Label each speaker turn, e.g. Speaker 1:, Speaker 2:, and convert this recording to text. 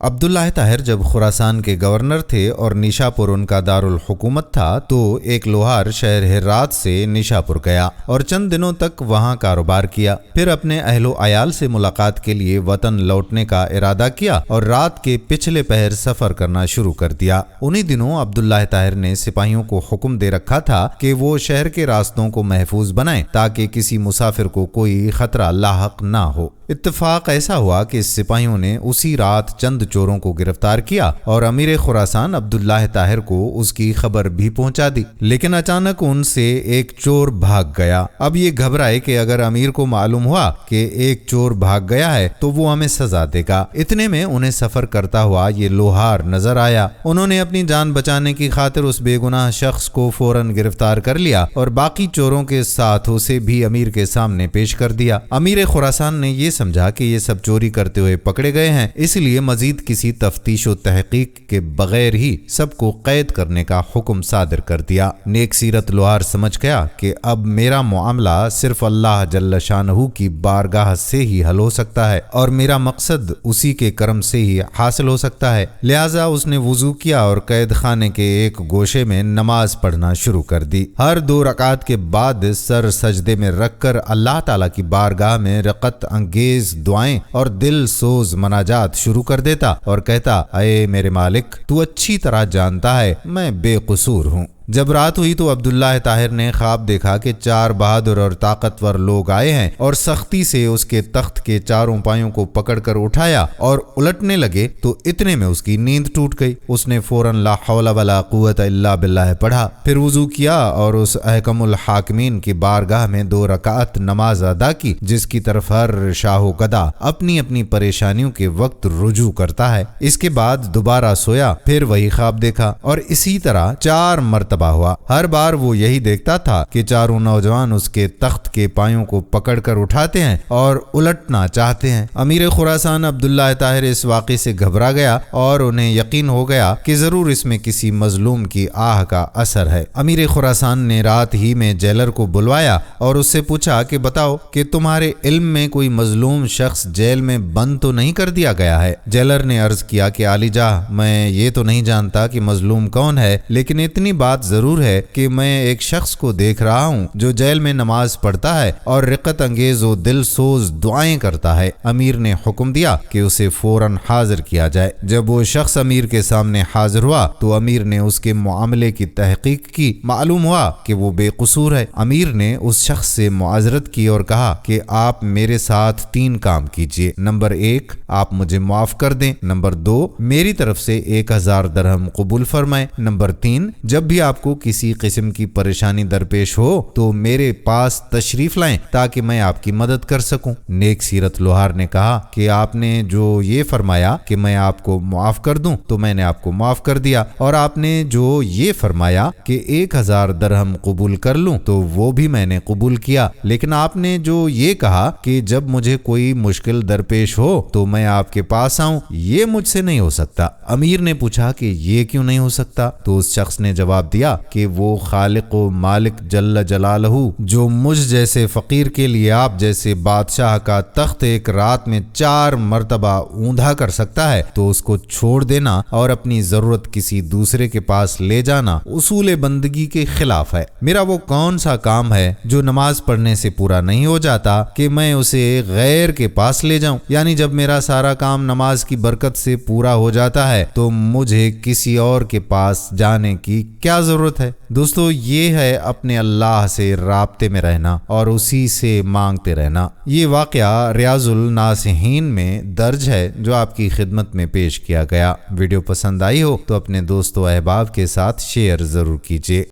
Speaker 1: عبداللہ طاہر جب خراسان کے گورنر تھے اور نیشاپور ان کا دارالحکومت تھا تو ایک لوہار شہر ہرات سے نیشاپور گیا اور چند دنوں تک وہاں کاروبار کیا۔ پھر اپنے اہل و عیال سے ملاقات کے لیے وطن لوٹنے کا ارادہ کیا اور رات کے پچھلے پہر سفر کرنا شروع کر دیا۔ انہی دنوں عبداللہ طاہر نے سپاہیوں کو حکم دے رکھا تھا کہ وہ شہر کے راستوں کو محفوظ بنائیں تاکہ کسی مسافر کو کوئی خطرہ لاحق نہ ہو۔ اتفاق ایسا ہوا کہ سپاہیوں نے اسی رات چند چوروں کو گرفتار کیا اور امیر خراسان عبداللہ طاہر کو اس کی خبر بھی پہنچا دی، لیکن اچانک ان سے ایک چور بھاگ گیا۔ اب یہ گھبرائے کہ اگر امیر کو معلوم ہوا کہ ایک چور بھاگ گیا ہے تو وہ ہمیں سزا دے گا۔ اتنے میں انہیں سفر کرتا ہوا یہ لوہار نظر آیا۔ انہوں نے اپنی جان بچانے کی خاطر اس بے گناہ شخص کو فوراً گرفتار کر لیا اور باقی چوروں کے ساتھ اسے بھی امیر کے سامنے پیش کر دیا۔ امیر خراسان نے یہ سمجھا کہ یہ سب چوری کرتے ہوئے پکڑے گئے ہیں، اس لیے مزید کسی تفتیش و تحقیق کے بغیر ہی سب کو قید کرنے کا حکم صادر کر دیا۔ نیک سیرت لوہار سمجھ گیا کہ اب میرا معاملہ صرف اللہ جل شانہ کی بارگاہ سے ہی حل ہو سکتا ہے اور میرا مقصد اسی کے کرم سے ہی حاصل ہو سکتا ہے، لہٰذا اس نے وضو کیا اور قید خانے کے ایک گوشے میں نماز پڑھنا شروع کر دی۔ ہر 2 رکعت کے بعد سر سجدے میں رکھ کر اللہ تعالیٰ کی بارگاہ میں رقت انگیز دعائیں اور دل سوز مناجات شروع کر دیتا اور کہتا، اے میرے مالک، تو اچھی طرح جانتا ہے میں بے قصور ہوں۔ جب رات ہوئی تو عبداللہ طاہر نے خواب دیکھا کہ 4 بہادر اور طاقتور لوگ آئے ہیں اور سختی سے اس کے تخت کے چاروں پایوں کو پکڑ کر اٹھایا اور الٹنے لگے تو اتنے میں اس کی نیند ٹوٹ گئی۔ اس نے فوراً لا حول ولا قوت الا باللہ پڑھا، پھر وضو کیا اور اس احکم الحاکمین کی بارگاہ میں 2 رکعت نماز ادا کی جس کی طرف ہر شاہ و گدا اپنی اپنی پریشانیوں کے وقت رجوع کرتا ہے۔ اس کے بعد دوبارہ سویا، پھر وہی خواب دیکھا اور اسی طرح 4 مرتبہ ہوا۔ ہر بار وہ یہی دیکھتا تھا کہ چاروں نوجوان اس کے تخت کے پایوں کو پکڑ کر اٹھاتے ہیں اور الٹنا چاہتے ہیں۔ امیر خراسان عبداللہ طاہر اس واقعے سے گھبرا گیا اور انہیں یقین ہو گیا کہ ضرور اس میں کسی مظلوم کی آہ کا اثر ہے۔ امیر خراسان نے رات ہی میں جیلر کو بلوایا اور اس سے پوچھا کہ بتاؤ کہ تمہارے علم میں کوئی مظلوم شخص جیل میں بند تو نہیں کر دیا گیا ہے؟ جیلر نے عرض کیا کہ عالی جاہ، میں یہ تو نہیں جانتا کہ مظلوم کون ہے، لیکن اتنی بات ضرور ہے کہ میں ایک شخص کو دیکھ رہا ہوں جو جیل میں نماز پڑھتا ہے اور رقت انگیز و دل سوز دعائیں کرتا ہے۔ امیر نے حکم دیا کہ اسے فوراً حاضر کیا جائے۔ جب وہ شخص امیر کے سامنے حاضر ہوا تو امیر نے اس کے معاملے کی تحقیق کی، معلوم ہوا کہ وہ بے قصور ہے۔ امیر نے اس شخص سے معذرت کی اور کہا کہ آپ میرے ساتھ 3 کام کیجیے۔ نمبر 1، آپ مجھے معاف کر دیں۔ نمبر 2، میری طرف سے 1000 درہم قبول فرمائیں۔ نمبر 3، جب بھی آپ کو کسی قسم کی پریشانی درپیش ہو تو میرے پاس تشریف لائیں تاکہ میں آپ کی مدد کر سکوں۔ نیک سیرت لوہار نے کہا کہ آپ نے جو یہ فرمایا کہ میں آپ کو معاف کر دوں تو میں نے آپ کو معاف کر دیا، اور آپ نے جو یہ فرمایا کہ 1000 درہم قبول کر لوں تو وہ بھی میں نے قبول کیا، لیکن آپ نے جو یہ کہا کہ جب مجھے کوئی مشکل درپیش ہو تو میں آپ کے پاس آؤں، یہ مجھ سے نہیں ہو سکتا۔ امیر نے پوچھا کہ یہ کیوں نہیں ہو سکتا؟ تو اس شخص نے جواب دیا کہ وہ خالق و مالک جل جلالہ جو مجھ جیسے فقیر کے لیے آپ جیسے بادشاہ کا تخت ایک رات میں 4 مرتبہ اوندھا کر سکتا ہے تو اس کو چھوڑ دینا اور اپنی ضرورت کسی دوسرے کے پاس لے جانا اصول بندگی کے خلاف ہے۔ میرا وہ کون سا کام ہے جو نماز پڑھنے سے پورا نہیں ہو جاتا کہ میں اسے غیر کے پاس لے جاؤں؟ یعنی جب میرا سارا کام نماز کی برکت سے پورا ہو جاتا ہے تو مجھے کسی اور کے پاس جانے کی کیا ضرورت ہے؟ دوستو، یہ ہے اپنے اللہ سے رابطے میں رہنا اور اسی سے مانگتے رہنا۔ یہ واقعہ ریاض الناصحین میں درج ہے جو آپ کی خدمت میں پیش کیا گیا۔ ویڈیو پسند آئی ہو تو اپنے دوستو احباب کے ساتھ شیئر ضرور کیجیے۔